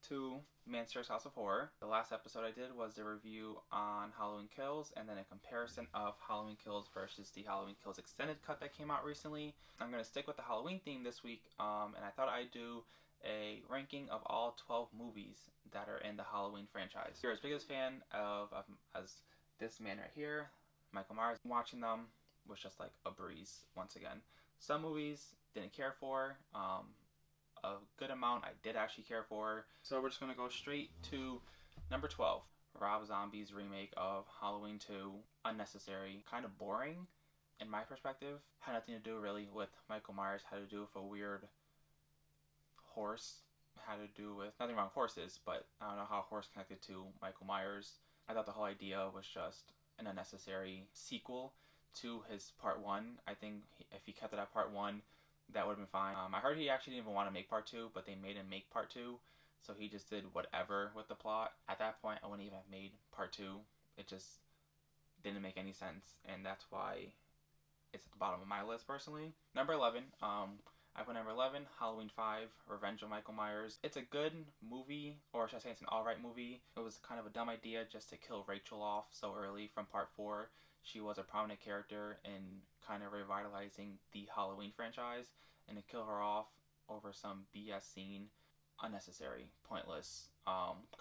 to Manster's House of Horror. The last episode I did was a review on Halloween Kills and then a comparison of Halloween Kills versus the Halloween Kills extended cut that came out recently. I'm going to stick with the Halloween theme this week, and I thought I'd do a ranking of all 12 movies that are in the Halloween franchise. You're as big a fan of as this man right here, Michael Myers. Watching them was just like a breeze once again. Some movies didn't care for, a good amount I did actually care for. So we're just going to go straight to number 12. Rob Zombie's remake of Halloween 2. Unnecessary, kind of boring in my perspective. Had nothing to do really with Michael Myers, had to do with a weird horse. Had to do with, nothing wrong with horses, but I don't know how a horse connected to Michael Myers. I thought the whole idea was just an unnecessary sequel to his part 1. I think if he kept it at part 1, that would have been fine. I heard he actually didn't even want to make part 2, but they made him make part 2, so he just did whatever with the plot. At that point, I wouldn't even have made part 2. It just didn't make any sense, and that's why it's at the bottom of my list personally. Number 11, I put number 11, Halloween 5, Revenge of Michael Myers. It's a good movie, or should I say it's an alright movie. It was kind of a dumb idea just to kill Rachel off so early from part 4. She was a prominent character in kind of revitalizing the Halloween franchise, and to kill her off over some BS scene, unnecessary, pointless.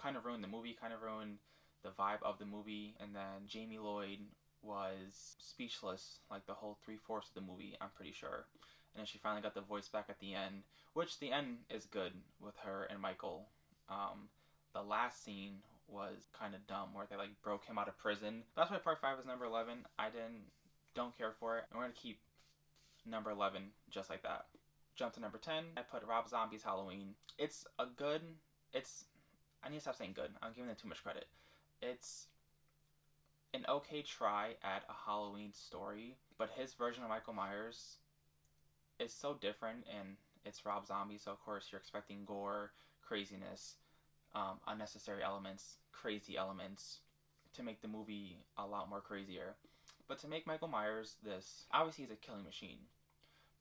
Kind of ruined the movie, kind of ruined the vibe of the movie, and then Jamie Lloyd was speechless like the whole 3/4 of the movie, I'm pretty sure. And then she finally got the voice back at the end, which the end is good with her and Michael. The last scene was kind of dumb, where they like broke him out of prison. That's why part 5 is number 11. I don't care for it. And we're gonna keep number 11 just like that. Jump to number 10. I put Rob Zombie's Halloween. It's a good. I need to stop saying good. I'm giving it too much credit. It's an okay try at a Halloween story, but his version of Michael Myers is so different, and it's Rob Zombie, so of course you're expecting gore, craziness, unnecessary elements, crazy elements, to make the movie a lot more crazier. But to make Michael Myers this, obviously he's a killing machine,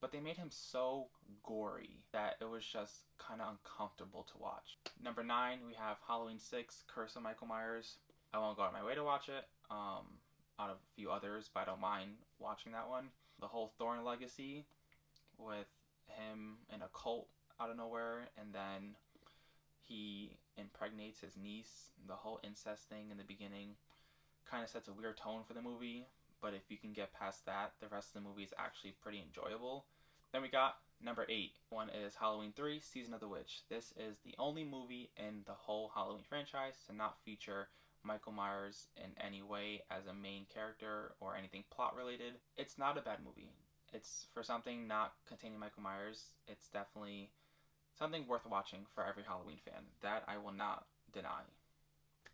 but they made him so gory that it was just kind of uncomfortable to watch. Number 9, we have Halloween 6, Curse of Michael Myers. I won't go out of my way to watch it, out of a few others, but I don't mind watching that one. The whole Thorn legacy, with him in a cult out of nowhere, and then he impregnates his niece. The whole incest thing in the beginning kind of sets a weird tone for the movie, but if you can get past that, the rest of the movie is actually pretty enjoyable. Then we got number 8. One is Halloween 3, Season of the Witch. This is the only movie in the whole Halloween franchise to not feature Michael Myers in any way as a main character or anything plot related. It's not a bad movie. It's, for something not containing Michael Myers, it's definitely something worth watching for every Halloween fan. That I will not deny.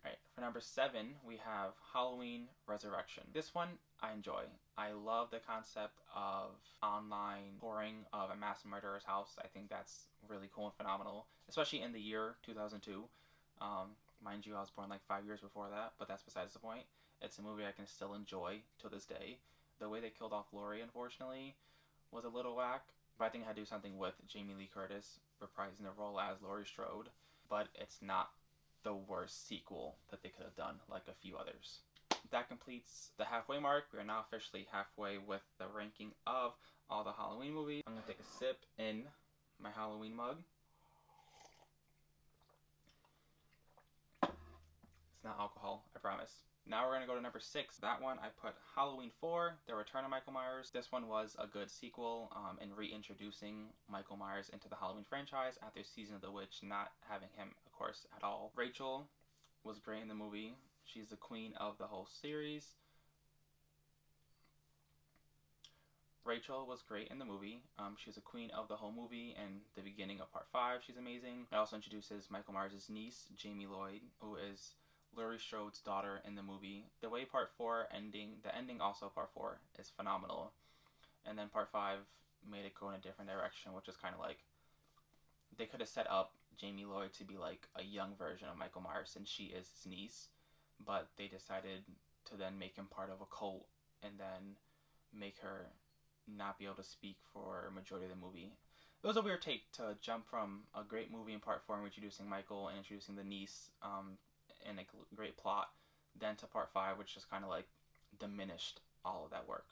Alright, for number 7, we have Halloween Resurrection. This one I enjoy. I love the concept of online touring of a mass murderer's house. I think that's really cool and phenomenal, especially in the year 2002. Mind you, I was born like 5 years before that, but that's besides the point. It's a movie I can still enjoy to this day. The way they killed off Laurie, unfortunately, was a little whack, but I think it had to do something with Jamie Lee Curtis reprising the role as Laurie Strode, but it's not the worst sequel that they could have done, like a few others. That completes the halfway mark. We are now officially halfway with the ranking of all the Halloween movies. I'm going to take a sip in my Halloween mug. It's not alcohol, I promise. Now we're going to go to number 6. That one I put Halloween 4, The Return of Michael Myers. This one was a good sequel in reintroducing Michael Myers into the Halloween franchise after Season of the Witch not having him, of course, at all. Rachel was great in the movie. She's the queen of the whole series. Rachel was great in the movie. She was a queen of the whole movie, and the beginning of part 5, she's amazing. It also introduces Michael Myers' niece, Jamie Lloyd, who is Laurie Strode's daughter in the movie. The way part 4 the ending also of part 4 is phenomenal. And then part 5 made it go in a different direction, which is kind of like, they could have set up Jamie Lloyd to be like a young version of Michael Myers since she is his niece, but they decided to then make him part of a cult and then make her not be able to speak for a majority of the movie. It was a weird take to jump from a great movie in part 4 introducing Michael and introducing the niece and a great plot, then to part 5, which just kind of like diminished all of that work.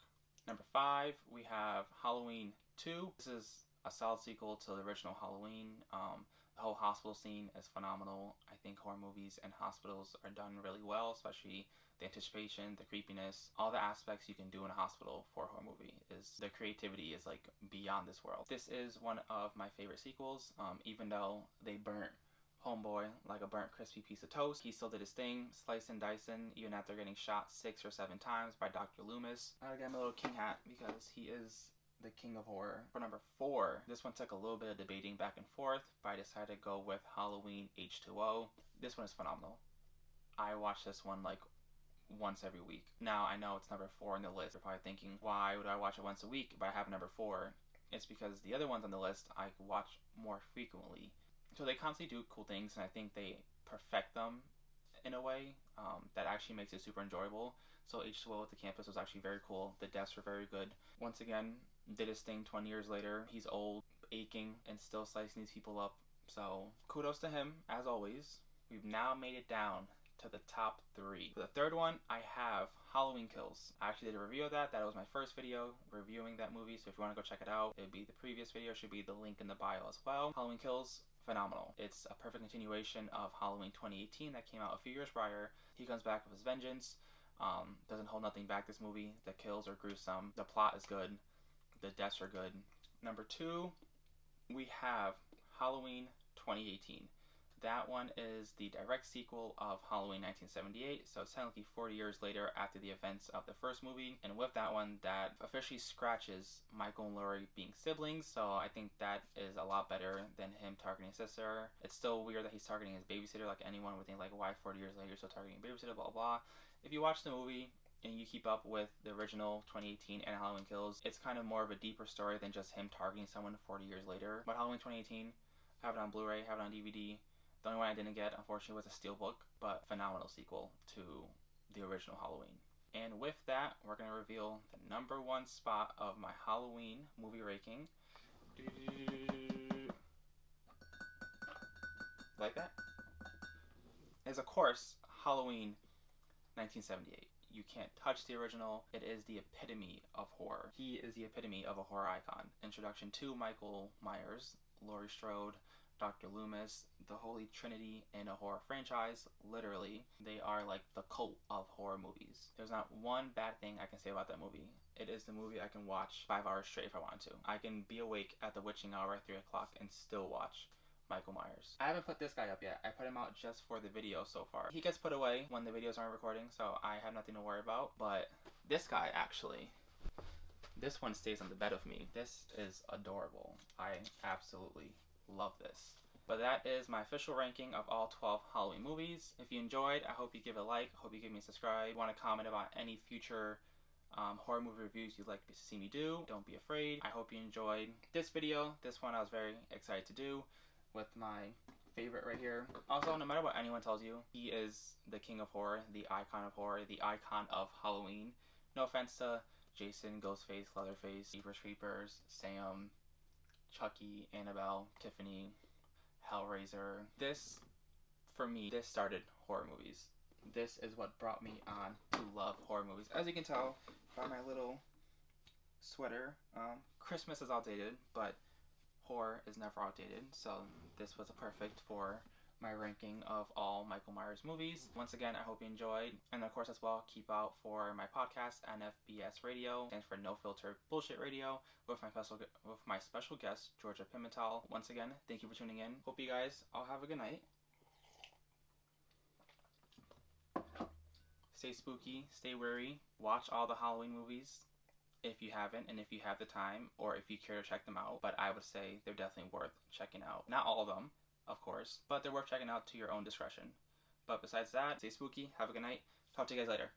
Number 5, we have Halloween 2. This is a solid sequel to the original Halloween. The whole hospital scene is phenomenal. I think horror movies and hospitals are done really well, especially the anticipation, the creepiness, all the aspects you can do in a hospital for a horror movie. The creativity is like beyond this world. This is one of my favorite sequels, even though they burnt Homeboy like a burnt crispy piece of toast. He still did his thing, slicing and dicing, even after getting shot 6 or 7 times by Dr. Loomis. I gotta get my little king hat because he is the king of horror. For number 4, this one took a little bit of debating back and forth, but I decided to go with Halloween H2O. This one is phenomenal. I watch this one like once every week. Now, I know it's number 4 on the list. You're probably thinking, why would I watch it once a week, but I have number 4? It's because the other ones on the list I watch more frequently. So they constantly do cool things, and I think they perfect them in a way that actually makes it super enjoyable. So H2O at the campus was actually very cool. The deaths were very good. Once again, did his thing 20 years later. He's old, aching, and still slicing these people up. So kudos to him, as always. We've now made it down to the top 3. For the third one, I have Halloween Kills. I actually did a review of that. That was my first video reviewing that movie, so if you want to go check it out, it would be the previous video. Should be the link in the bio as well. Halloween Kills, phenomenal. It's a perfect continuation of Halloween 2018 that came out a few years prior. He comes back with his vengeance. Doesn't hold nothing back, this movie. The kills are gruesome. The plot is good. The deaths are good. Number 2, we have Halloween 2018. That one is the direct sequel of Halloween 1978, so it's technically 40 years later after the events of the first movie. And with that one, that officially scratches Michael and Laurie being siblings, so I think that is a lot better than him targeting his sister. It's still weird that he's targeting his babysitter, like anyone would think, like, why 40 years later you're still targeting a babysitter, blah, blah, blah. If you watch the movie and you keep up with the original 2018 and Halloween Kills, it's kind of more of a deeper story than just him targeting someone 40 years later. But Halloween 2018, have it on Blu-ray, have it on DVD. The only one I didn't get, unfortunately, was a steelbook, but phenomenal sequel to the original Halloween. And with that, we're going to reveal the number 1 spot of my Halloween movie ranking. Like that? Is, of course, Halloween 1978. You can't touch the original. It is the epitome of horror. He is the epitome of a horror icon. Introduction to Michael Myers, Laurie Strode, Dr. Loomis, the holy trinity in a horror franchise. Literally, they are like the cult of horror movies. There's not one bad thing I can say about that movie. It is the movie I can watch 5 hours straight if I wanted to. I can be awake at the witching hour at 3 o'clock and still watch Michael Myers. I haven't put this guy up yet. I put him out just for the video so far. He gets put away when the videos aren't recording, so I have nothing to worry about. But this guy, actually, this one stays on the bed with me. This is adorable. I absolutely love this. But that is my official ranking of all 12 Halloween movies. If you enjoyed, I hope you give it a like. I hope you give me a subscribe. If you want to comment about any future horror movie reviews you'd like to see me do, don't be afraid. I hope you enjoyed this video. This one I was very excited to do with my favorite right here. Also, no matter what anyone tells you, he is the king of horror, the icon of horror, the icon of Halloween. No offense to Jason, Ghostface, Leatherface, Jeepers Creepers, Sam, Chucky, Annabelle, Tiffany, Hellraiser. This, for me, this started horror movies. This is what brought me on to love horror movies. As you can tell by my little sweater, Christmas is outdated, but horror is never outdated, so this was perfect for my ranking of all Michael Myers movies. Once again, I hope you enjoyed, and of course as well, keep out for my podcast, NFBS Radio, stands for No Filter Bullshit Radio, with my special guest, Georgia Pimental. Once again, thank you for tuning in. Hope you guys all have a good night. Stay spooky, stay wary, watch all the Halloween movies if you haven't, and if you have the time, or if you care to check them out. But I would say they're definitely worth checking out. Not all of them, of course, but they're worth checking out to your own discretion. But besides that, stay spooky, have a good night. Talk to you guys later.